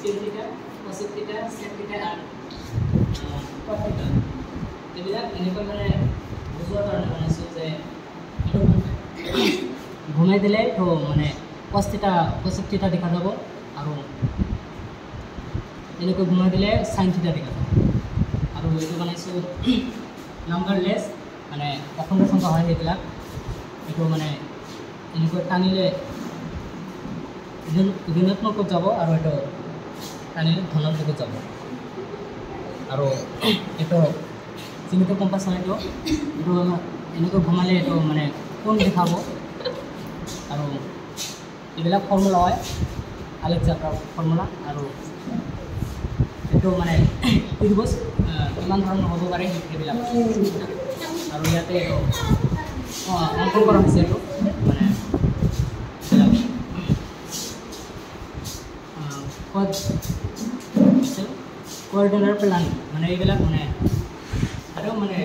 scale থিটা cosec থিটা sec theta আৰু কট থিটা এইবিলাক এনেকৈ মানে বুজোৱাৰ কাৰণে বনাইছোঁ যে ঘুমাই দিলে তো মানে কসেক থিটা দেখা যাব আৰু এনেকৈ ঘুমাই দিলে সাইন থিটা দেখা যাব আৰু এইটো বনাইছোঁ নাম্বাৰলেছ মানে অখণ্ড সংখ্যা হয় সেইবিলাক এইটো মানে এনেকৈ টানিলে ঋণাত্মকত যাব আৰু এইটো টানিলে ধনাত্মকত যাব আৰু এইটো যিটো কম্পাছ হয় এইটো এনেকৈ ঘুমালে এইটো মানে কোন দেখাব আৰু এইবিলাক ফৰ্মুলা হয় আলেকজাণ্ডাৰ ফৰ্মুলা আৰু এইটো মানে ত্ৰিভুজ কিমান ধৰণৰ হ'ব পাৰে সেইবিলাক আৰু ইয়াতে এইটো অংকন কৰা হৈছে এইটো মানে কোঅৰ্ডিনেটৰ প্লান মানে এইবিলাক মানে আৰু মানে